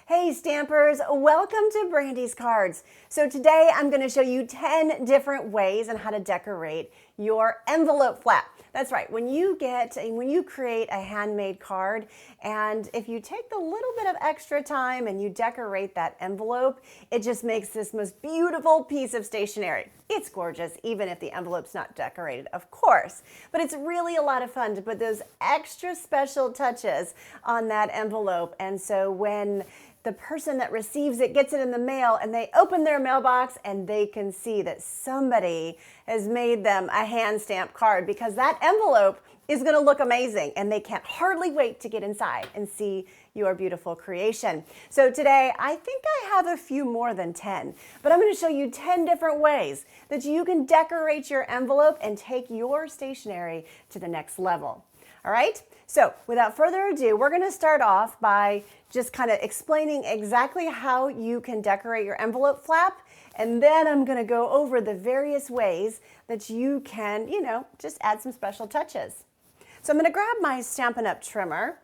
Hey Stampers, welcome to Brandy's Cards. So today I'm going to show you 10 different ways on how to decorate your envelope flap. That's right, when you create a handmade card, and if you take a little bit of extra time and you decorate that envelope, it just makes this most beautiful piece of stationery. It's gorgeous, even if the envelope's not decorated, of course. But it's really a lot of fun to put those extra special touches on that envelope. And so when the person that receives it gets it in the mail and they open their mailbox and they can see that somebody has made them a hand stamped card, because that envelope is going to look amazing and they can't hardly wait to get inside and see your beautiful creation. So today I think I have a few more than 10, but I'm going to show you 10 different ways that you can decorate your envelope and take your stationery to the next level. All right, so without further ado, we're going to start off by just kind of explaining exactly how you can decorate your envelope flap, and then I'm going to go over the various ways that you can, just add some special touches. So I'm going to grab my Stampin' Up! Trimmer,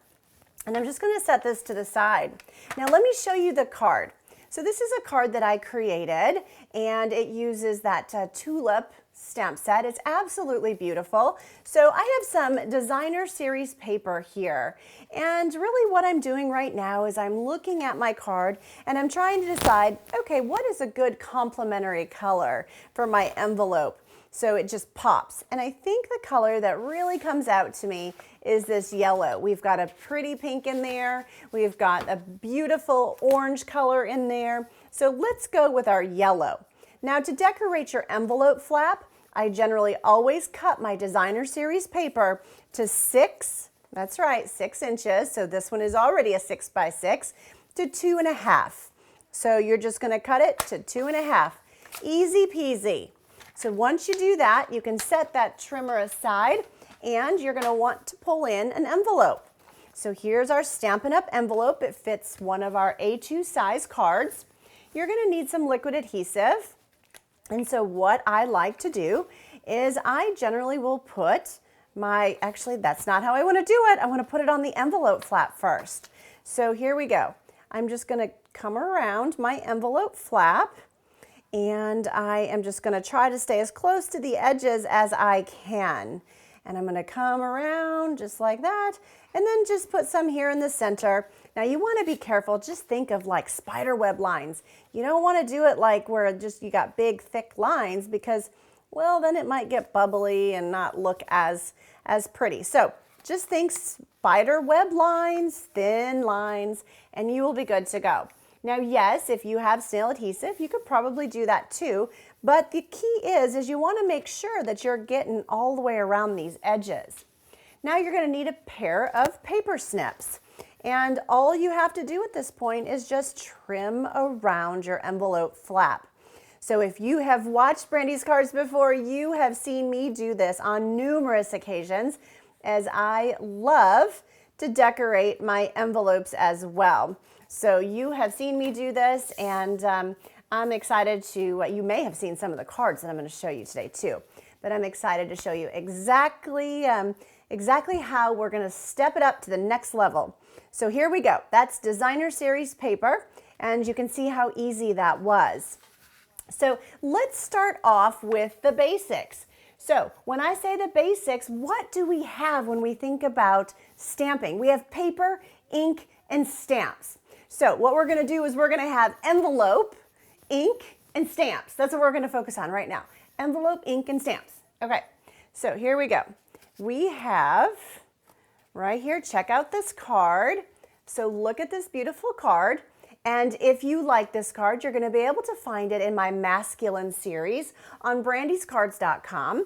and I'm just going to set this to the side. Now let me show you the card. So this is a card that I created, and it uses that tulip stamp set. It's absolutely beautiful. So I have some designer series paper here, and really what I'm doing right now is I'm looking at my card and I'm trying to decide, okay, what is a good complementary color for my envelope so it just pops? And I think the color that really comes out to me is this yellow. We've got a pretty pink in there. We've got a beautiful orange color in there. So let's go with our yellow. Now to decorate your envelope flap, I generally always cut my designer series paper to 6, that's right, 6 inches. So this one is already a 6 by 6 to 2.5. So you're just gonna cut it to 2.5, easy peasy. So once you do that, you can set that trimmer aside and you're gonna want to pull in an envelope. So here's our Stampin' Up! Envelope. It fits one of our A2 size cards. You're gonna need some liquid adhesive. And so what I like to do is I generally will put actually that's not how I want to do it. I want to put it on the envelope flap first. So here we go. I'm just going to come around my envelope flap, and I am just going to try to stay as close to the edges as I can. And I'm going to come around just like that, and then just put some here in the center. Now you want to be careful. Just think of like spider web lines. You don't want to do it like where just you got big thick lines, because, well, then it might get bubbly and not look as pretty. So just think spider web lines, thin lines, and you will be good to go. Now, yes, if you have snail adhesive, you could probably do that too. But the key is you want to make sure that you're getting all the way around these edges. Now you're going to need a pair of paper snips. And all you have to do at this point is just trim around your envelope flap. So if you have watched Brandy's Cards before, you have seen me do this on numerous occasions, as I love to decorate my envelopes as well. So you have seen me do this, and I'm excited to, you may have seen some of the cards that I'm going to show you today too, but I'm excited to show you exactly how we're going to step it up to the next level. So here we go. That's designer series paper, and you can see how easy that was. So let's start off with the basics. So when I say the basics, what do we have when we think about stamping? We have paper, ink, and stamps. So what we're going to do is we're going to have envelope, ink, and stamps. That's what we're going to focus on right now. Envelope, ink, and stamps. Okay, so here we go. We have right here, check out this card. So look at this beautiful card. And if you like this card, you're going to be able to find it in my masculine series on BrandysCards.com.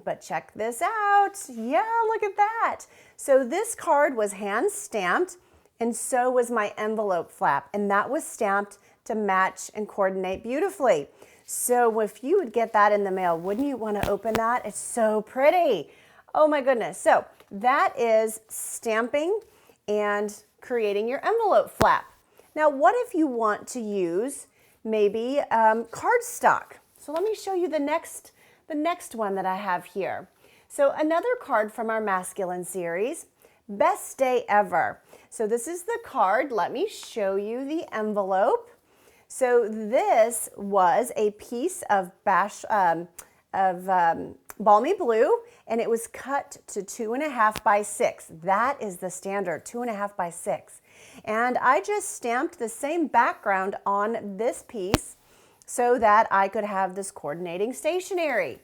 But check this out. Yeah, look at that. So this card was hand stamped, and so was my envelope flap. And that was stamped to match and coordinate beautifully. So if you would get that in the mail, wouldn't you want to open that? It's so pretty. Oh my goodness. So that is stamping and creating your envelope flap. Now, what if you want to use maybe cardstock? So let me show you the next one that I have here. So another card from our masculine series. Best day ever. So this is the card. Let me show you the envelope. So this was a piece of balmy blue, and it was cut to 2.5 by 6. That is the standard, 2.5 by 6. And I just stamped the same background on this piece so that I could have this coordinating stationery.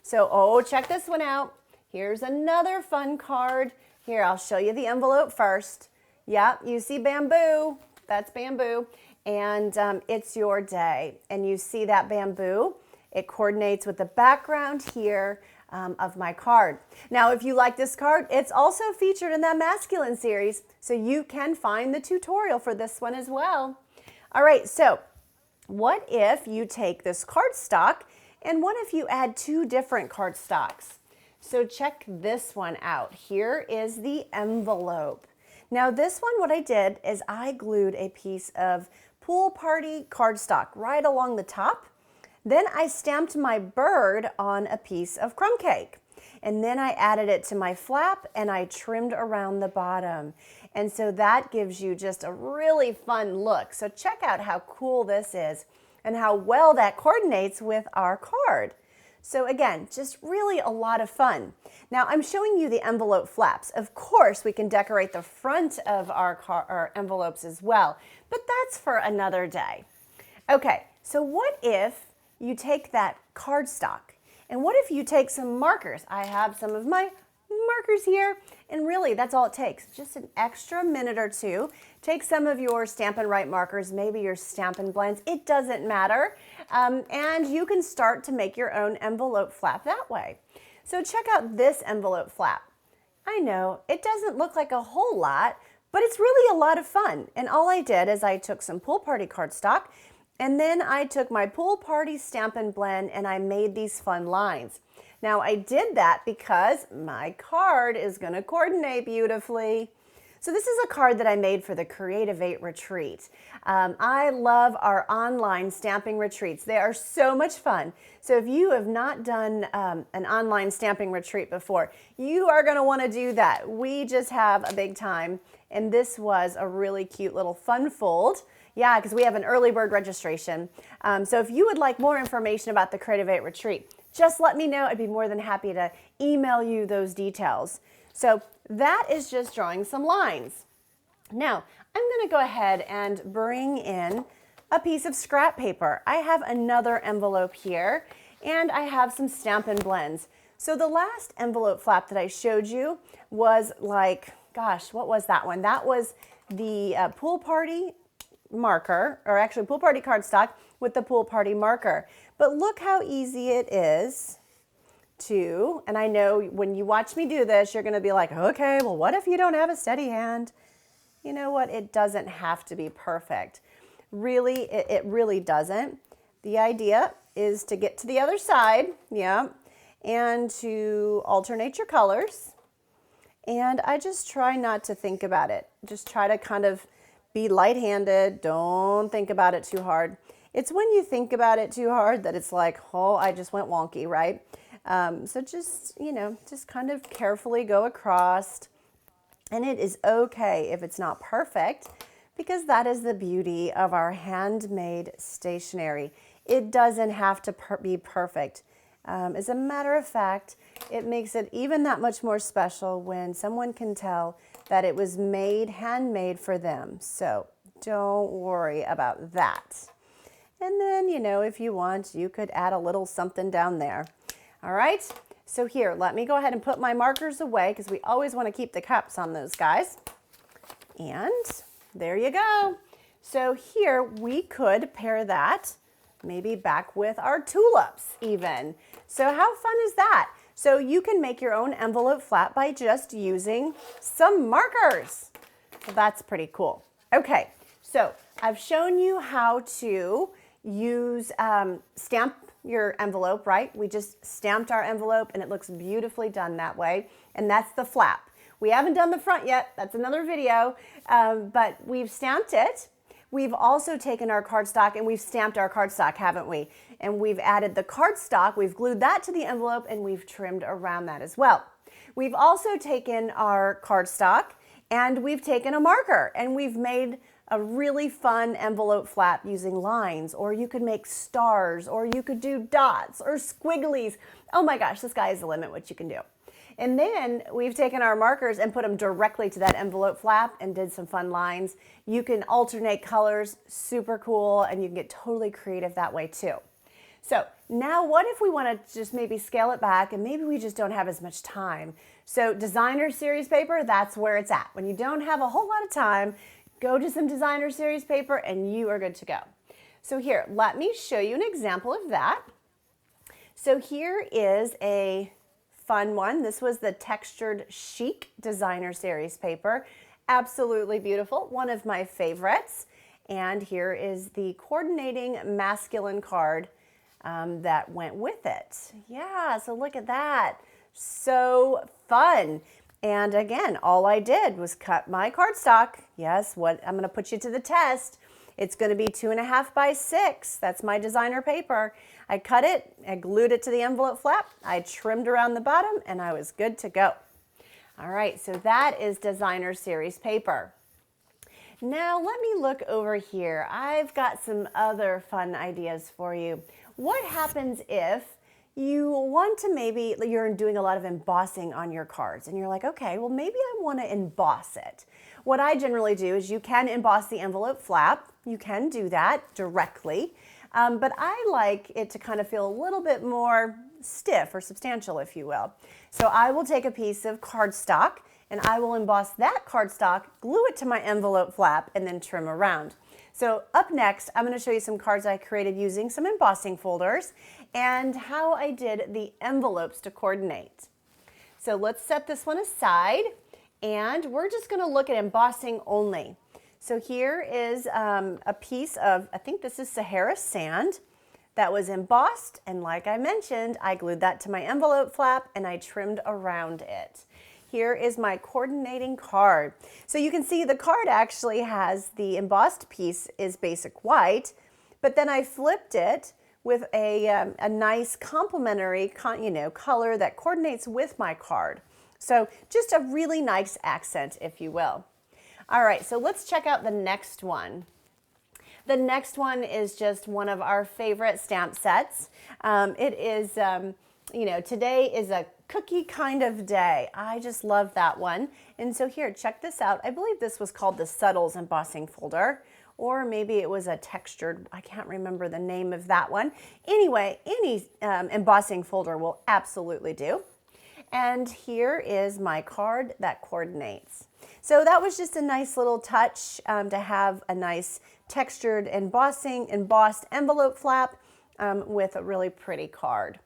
So, oh, check this one out. Here's another fun card. Here, I'll show you the envelope first. Yep, you see bamboo. That's bamboo. And it's your day. And you see that bamboo? It coordinates with the background here of my card. Now, if you like this card, it's also featured in that masculine series, so you can find the tutorial for this one as well. All right, so what if you take this cardstock, and what if you add 2 different cardstocks? So check this one out. Here is the envelope. Now this one, what I did is I glued a piece of pool party cardstock right along the top. Then I stamped my bird on a piece of crumb cake. And then I added it to my flap and I trimmed around the bottom. And so that gives you just a really fun look. So check out how cool this is and how well that coordinates with our card. So again, just really a lot of fun. Now I'm showing you the envelope flaps. Of course, we can decorate the front of our envelopes as well, but that's for another day. Okay, so what if you take that cardstock, and what if you take some markers? I have some of my markers here, and really that's all it takes, just an extra minute or 2. Take some of your Stampin' Write markers, maybe your Stampin' Blends, it doesn't matter, and you can start to make your own envelope flap that way. So check out this envelope flap. I know it doesn't look like a whole lot, but it's really a lot of fun. And all I did is I took some pool party cardstock, and then I took my pool party Stampin' Blend and I made these fun lines. Now I did that because my card is going to coordinate beautifully. So this is a card that I made for the Creative 8 retreat. I love our online stamping retreats. They are so much fun. So if you have not done an online stamping retreat before, you are going to want to do that. We just have a big time, and this was a really cute little fun fold. Yeah, because we have an early bird registration. So if you would like more information about the Creative 8 retreat, just let me know. I'd be more than happy to email you those details. So that is just drawing some lines. Now, I'm going to go ahead and bring in a piece of scrap paper. I have another envelope here, and I have some Stampin' Blends. So the last envelope flap that I showed you was like, gosh, what was that one? That was the pool party marker, or actually pool party cardstock with the pool party marker. But look how easy it is to, and I know when you watch me do this, you're going to be like, okay, well, what if you don't have a steady hand? You know what? It doesn't have to be perfect. Really, it really doesn't. The idea is to get to the other side, yeah, and to alternate your colors. And I just try not to think about it. Just try to kind of be light-handed. Don't think about it too hard. It's when you think about it too hard that it's like, oh, I just went wonky, right? So just, you know, just kind of carefully go across. And it is okay if it's not perfect, because that is the beauty of our handmade stationery. It doesn't have to be perfect. As a matter of fact, it makes it even that much more special when someone can tell that it was made, handmade for them. So don't worry about that. And then, you know, if you want, you could add a little something down there. All right, so here, let me go ahead and put my markers away, because we always want to keep the caps on those guys. And there you go. So here we could pair that maybe back with our tulips even. So how fun is that? So you can make your own envelope flap by just using some markers. So that's pretty cool. Okay, so I've shown you how to use stamp your envelope, right? We just stamped our envelope and it looks beautifully done that way. And that's the flap. We haven't done the front yet. That's another video, but we've stamped it. We've also taken our cardstock and we've stamped our cardstock, haven't we? And we've added the cardstock, we've glued that to the envelope, and we've trimmed around that as well. We've also taken our cardstock and we've taken a marker and we've made a really fun envelope flap using lines, or you could make stars, or you could do dots or squigglies. Oh my gosh, the sky is the limit what you can do. And then we've taken our markers and put them directly to that envelope flap and did some fun lines. You can alternate colors, super cool, and you can get totally creative that way too. So now what if we want to just maybe scale it back and maybe we just don't have as much time? So designer series paper, that's where it's at. When you don't have a whole lot of time, go to some designer series paper and you are good to go. So here, let me show you an example of that. So here is a fun one. This was the textured chic designer series paper. Absolutely beautiful, one of my favorites. And here is the coordinating masculine card that went with it. Yeah, so look at that. So fun. And again, all I did was cut my cardstock. Yes, what I'm going to put you to the test. It's going to be 2.5 by 6. That's my designer paper. I cut it, I glued it to the envelope flap, I trimmed around the bottom, and I was good to go. All right, so that is designer series paper. Now let me look over here. I've got some other fun ideas for you. What happens if you want to, maybe you're doing a lot of embossing on your cards and you're like, okay, well maybe I want to emboss it. What I generally do is you can emboss the envelope flap. You can do that directly, but I like it to kind of feel a little bit more stiff or substantial, if you will. So I will take a piece of cardstock and I will emboss that cardstock, glue it to my envelope flap, and then trim around. So up next, I'm going to show you some cards I created using some embossing folders and how I did the envelopes to coordinate. So let's set this one aside and we're just going to look at embossing only. So here is a piece of, I think this is Sahara sand that was embossed, and like I mentioned, I glued that to my envelope flap and I trimmed around it. Here is my coordinating card. So you can see the card actually has the embossed piece is basic white, but then I flipped it with a nice complementary color that coordinates with my card. So just a really nice accent, if you will. All right, so let's check out the next one. The next one is just one of our favorite stamp sets. It is, today is a cookie kind of day. I just love that one. And so here, check this out. I believe this was called the Subtles embossing folder, or maybe it was a textured, I can't remember the name of that one. Anyway, any embossing folder will absolutely do. And here is my card that coordinates. So that was just a nice little touch to have a nice textured embossed envelope flap with a really pretty card.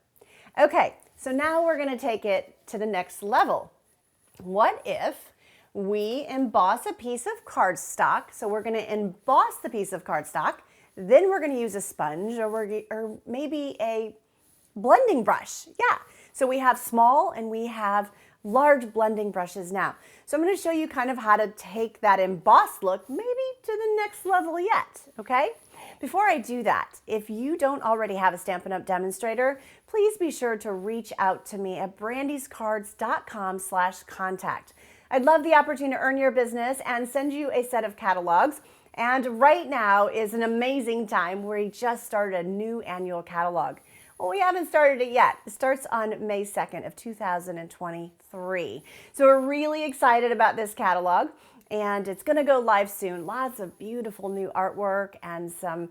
Okay, so now we're going to take it to the next level. What if we emboss a piece of cardstock? So we're going to emboss the piece of cardstock, then we're going to use a sponge or maybe a blending brush. Yeah, so we have small and we have large blending brushes now. So I'm going to show you kind of how to take that embossed look maybe to the next level yet, okay? Before I do that, if you don't already have a Stampin' Up! Demonstrator, please be sure to reach out to me at brandyscards.com/contact. I'd love the opportunity to earn your business and send you a set of catalogs. And right now is an amazing time where we just started a new annual catalog. Well, we haven't started it yet. It starts on May 2nd of 2023. So we're really excited about this catalog. And it's going to go live soon. Lots of beautiful new artwork and some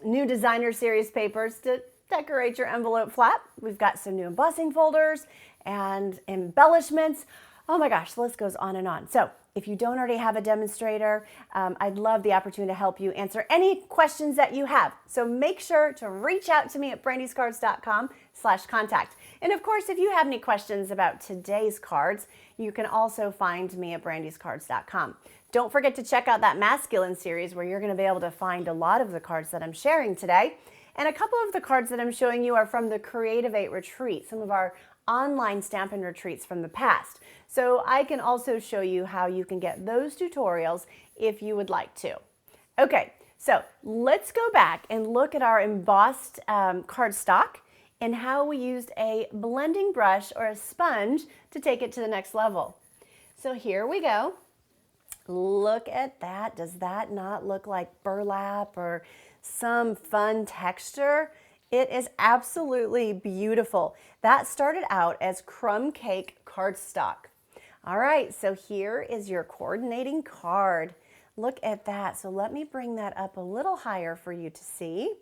new designer series papers to decorate your envelope flap. We've got some new embossing folders and embellishments. Oh my gosh, the list goes on and on. So if you don't already have a demonstrator, I'd love the opportunity to help you answer any questions that you have. So make sure to reach out to me at brandyscards.com/contact. And of course, if you have any questions about today's cards, you can also find me at brandyscards.com. Don't forget to check out that masculine series where you're going to be able to find a lot of the cards that I'm sharing today. And a couple of the cards that I'm showing you are from the Creative 8 retreat, some of our online Stampin' retreats from the past. So I can also show you how you can get those tutorials if you would like to. Okay, so let's go back and look at our embossed cardstock and how we used a blending brush or a sponge to take it to the next level. So here we go. Look at that. Does that not look like burlap or some fun texture? It is absolutely beautiful. That started out as crumb cake cardstock. All right, so here is your coordinating card. Look at that. So let me bring that up a little higher for you to see.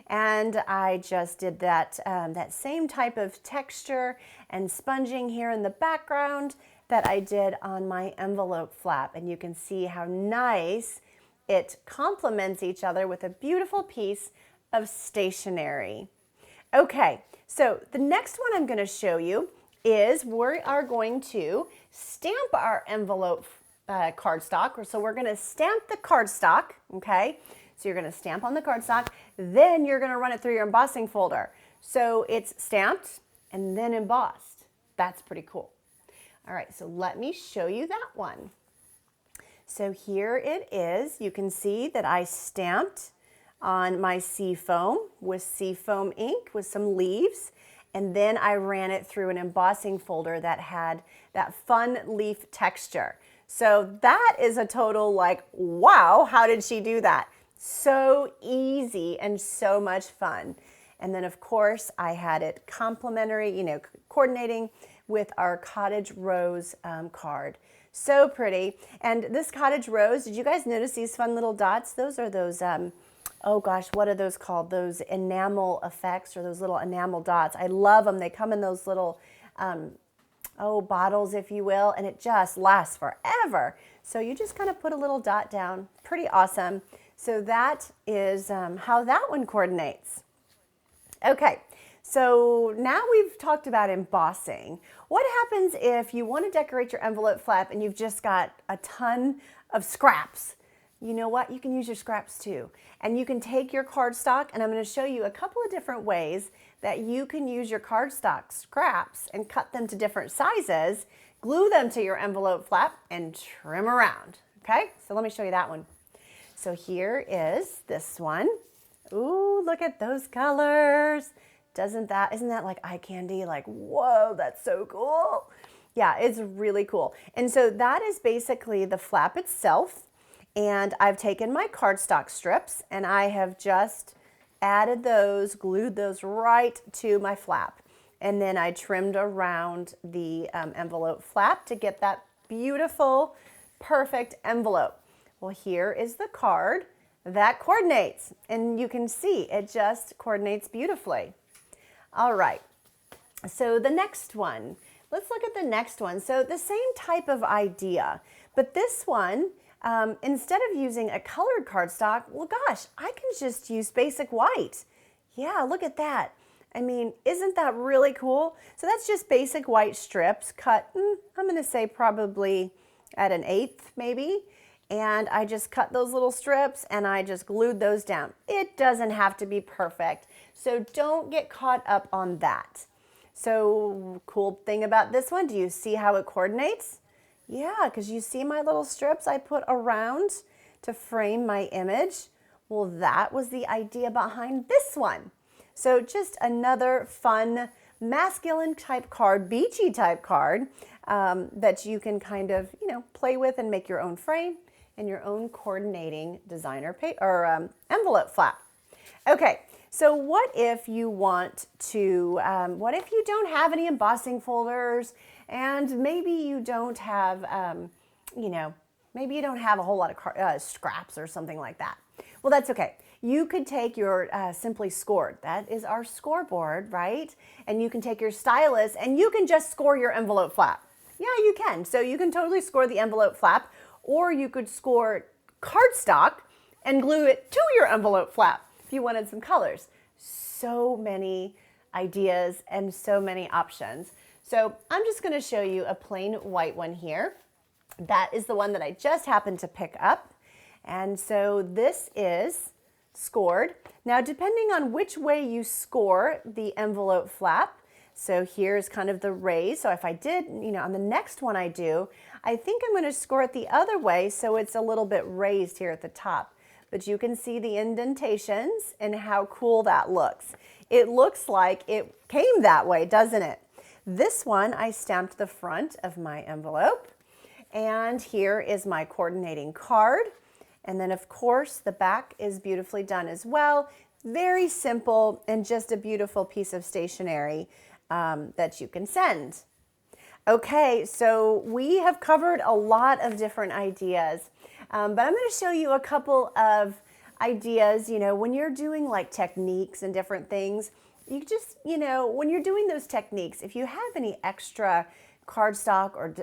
And I just did that, that same type of texture and sponging here in the background that I did on my envelope flap. And you can see how nice it complements each other with a beautiful piece of stationery. Okay, so the next one I'm going to show you is we are going to stamp our envelope cardstock. So we're going to stamp the cardstock, okay? So you're going to stamp on the cardstock, then you're going to run it through your embossing folder. So it's stamped and then embossed. That's pretty cool. All right, so let me show you that one. So here it is. You can see that I stamped on my seafoam with seafoam ink with some leaves, and then I ran it through an embossing folder that had that fun leaf texture. So that is a total like, wow, how did she do that? So easy and so much fun. And then of course I had it complementary, coordinating with our cottage rose card. So pretty. And this cottage rose, did you guys notice these fun little dots? Those are those, oh gosh, what are those called? Those enamel effects, or those little enamel dots. I love them. They come in those little, bottles, if you will, and it just lasts forever. So you just kind of put a little dot down. Pretty awesome. So that is how that one coordinates. Okay, so now we've talked about embossing. What happens if you want to decorate your envelope flap and you've just got a ton of scraps? You know what? You can use your scraps too. And you can take your cardstock, and I'm going to show you a couple of different ways that you can use your cardstock scraps and cut them to different sizes, glue them to your envelope flap, and trim around. Okay, so let me show you that one. So here is this one. Ooh, look at those colors. Isn't that like eye candy? Like, whoa, that's so cool. Yeah, it's really cool. And so that is basically the flap itself. And I've taken my cardstock strips and I have just added those, glued those right to my flap. And then I trimmed around the envelope flap to get that beautiful, perfect envelope. Well, here is the card that coordinates, and you can see it just coordinates beautifully. All right, so the next one, let's look at the next one. So the same type of idea, but this one, instead of using a colored cardstock, well, gosh, I can just use basic white. Yeah, look at that. I mean, isn't that really cool? So that's just basic white strips cut, I'm gonna say probably at 1/8 maybe. And I just cut those little strips and I just glued those down. It doesn't have to be perfect, so don't get caught up on that. So cool thing about this one, do you see how it coordinates? Yeah, because you see my little strips I put around to frame my image? Well, that was the idea behind this one. So just another fun masculine type card, beachy type card that you can kind of, play with and make your own frame and your own coordinating designer envelope flap. Okay, so what if you want to, what if you don't have any embossing folders and maybe you don't have, maybe you don't have a whole lot of scraps or something like that. Well, that's okay. You could take your Simply Scored. That is our scoreboard, right? And you can take your stylus and you can just score your envelope flap. Yeah, you can. So you can totally score the envelope flap, or you could score cardstock and glue it to your envelope flap if you wanted some colors. So many ideas and so many options. So I'm just going to show you a plain white one here. That is the one that I just happened to pick up. And so this is scored. Now, depending on which way you score the envelope flap, so here's kind of the raise. So if I did, on the next one I think I'm going to score it the other way so it's a little bit raised here at the top. but you can see the indentations and how cool that looks. It looks like it came that way, doesn't it? This one, I stamped the front of my envelope, and here is my coordinating card. And then of course the back is beautifully done as well. Very simple and just a beautiful piece of stationery that you can send. Okay, so we have covered a lot of different ideas, but I'm going to show you a couple of ideas. You know, when you're doing like techniques and different things, you just, you know, when you're doing those techniques, if you have any extra cardstock or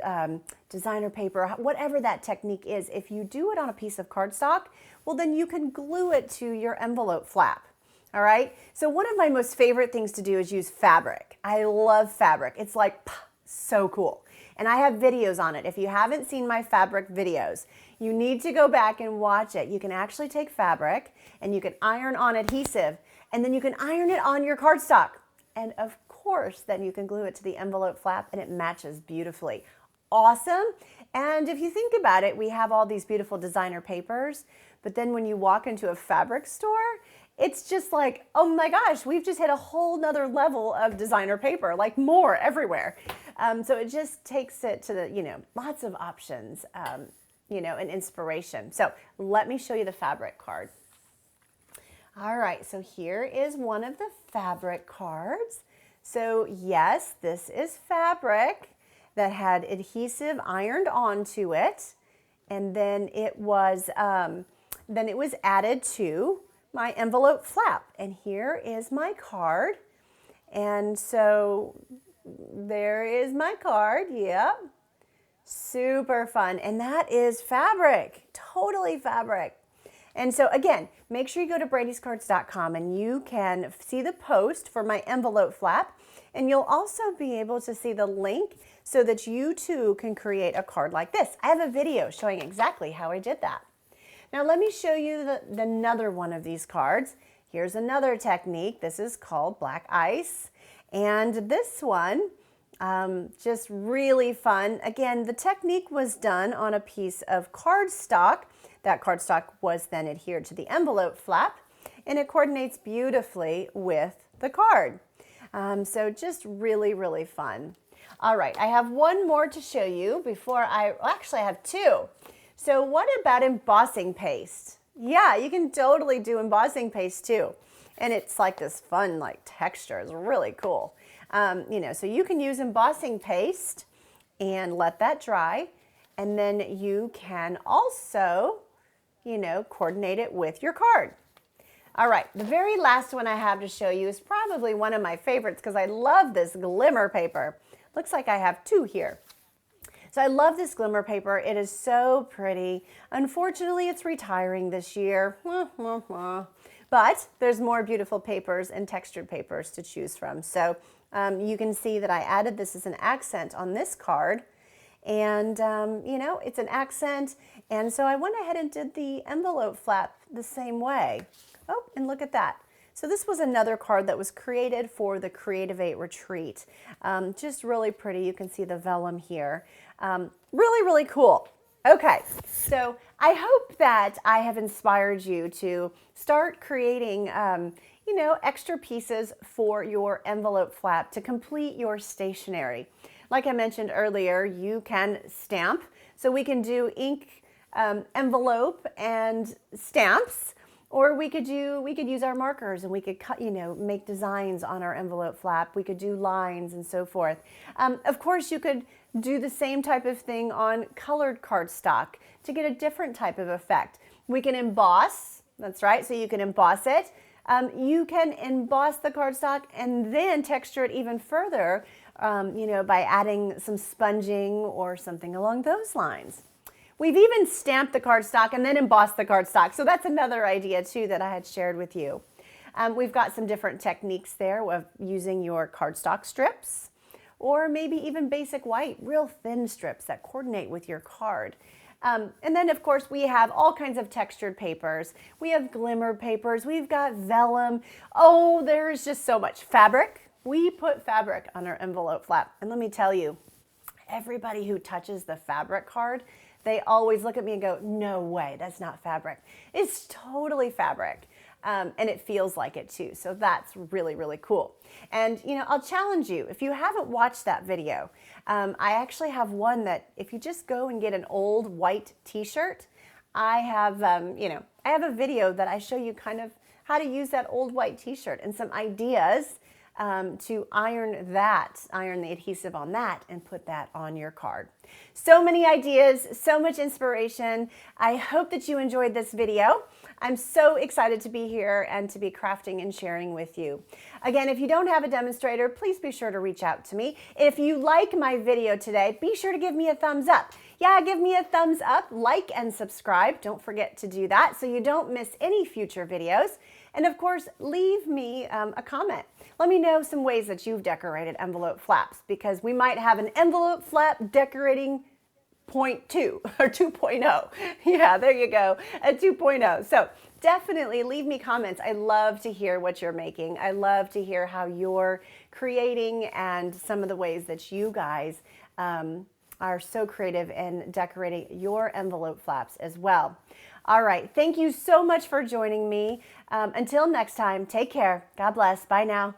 designer paper, whatever that technique is, if you do it on a piece of cardstock, well, then you can glue it to your envelope flap. All right. So one of my most favorite things to do is use fabric. I love fabric. It's like so cool. And I have videos on it. If you haven't seen my fabric videos, you need to go back and watch it. You can actually take fabric and you can iron on adhesive, and then you can iron it on your cardstock. And of course, then you can glue it to the envelope flap and it matches beautifully. Awesome. And if you think about it, we have all these beautiful designer papers, but then when you walk into a fabric store, it's just like, oh my gosh, we've just hit a whole nother level of designer paper, like more everywhere. So it just takes it to the, you know, lots of options, you know, and inspiration. So let me show you the fabric card. All right, so here is one of the fabric cards. So yes, this is fabric that had adhesive ironed onto it, and then it was added to my envelope flap. And here is my card. And so there is my card. Yep. Super fun. And that is fabric, totally fabric. And so again, make sure you go to BrandysCards.com and you can see the post for my envelope flap. And you'll also be able to see the link so that you too can create a card like this. I have a video showing exactly how I did that. Now let me show you another one of these cards. Here's another technique. This is called black ice. And this one, just really fun. Again, the technique was done on a piece of cardstock. That cardstock was then adhered to the envelope flap, and it coordinates beautifully with the card. So just really, really fun. All right, I have one more to show you before actually I have two. So what about embossing paste? Yeah, you can totally do embossing paste too. And it's like this fun like texture. It's really cool. You know, so you can use embossing paste and let that dry. And then you can also, you know, coordinate it with your card. All right, the very last one I have to show you is probably one of my favorites because I love this glimmer paper. Looks like I have two here. So I love this glimmer paper. It is so pretty. Unfortunately, it's retiring this year. But there's more beautiful papers and textured papers to choose from. So you can see that I added this as an accent on this card. And, you know, it's an accent. And so I went ahead and did the envelope flap the same way. Oh, and look at that. So this was another card that was created for the Creative 8 retreat. Just really pretty. You can see the vellum here. Really, really cool. Okay, so I hope that I have inspired you to start creating, you know, extra pieces for your envelope flap to complete your stationery. Like I mentioned earlier, you can stamp. So we can do ink, envelope and stamps. Or we could use our markers and we could cut, you know, make designs on our envelope flap. We could do lines and so forth. Of course, you could do the same type of thing on colored cardstock to get a different type of effect. We can emboss, that's right, so you can emboss it. You can emboss the cardstock and then texture it even further, you know, by adding some sponging or something along those lines. We've even stamped the cardstock and then embossed the cardstock. So that's another idea too that I had shared with you. We've got some different techniques there of using your cardstock strips or maybe even basic white, real thin strips that coordinate with your card. And then of course we have all kinds of textured papers. We have glimmer papers, we've got vellum. Oh, there's just so much. Fabric. We put fabric on our envelope flap. And let me tell you, everybody who touches the fabric card, they always look at me and go, no way, that's not fabric. It's totally fabric. And it feels like it too. So that's really, really cool. And I'll challenge you, if you haven't watched that video, I actually have one that if you just go and get an old white t-shirt, I have, I have a video that I show you kind of how to use that old white t-shirt and some ideas to iron the adhesive on that and put that on your card. So many ideas, so much inspiration. I hope that you enjoyed this video. I'm so excited to be here and to be crafting and sharing with you. Again, if you don't have a demonstrator, please be sure to reach out to me. If you like my video today, be sure to give me a thumbs up. Yeah, give me a thumbs up, like and subscribe. Don't forget to do that so you don't miss any future videos. And of course, leave me a comment. Let me know some ways that you've decorated envelope flaps, because we might have an envelope flap decorating 0.2 or 2.0. Yeah, there you go, a 2.0. So definitely leave me comments. I love to hear what you're making. I love to hear how you're creating and some of the ways that you guys are so creative in decorating your envelope flaps as well. All right, thank you so much for joining me. Until next time, take care. God bless. Bye now.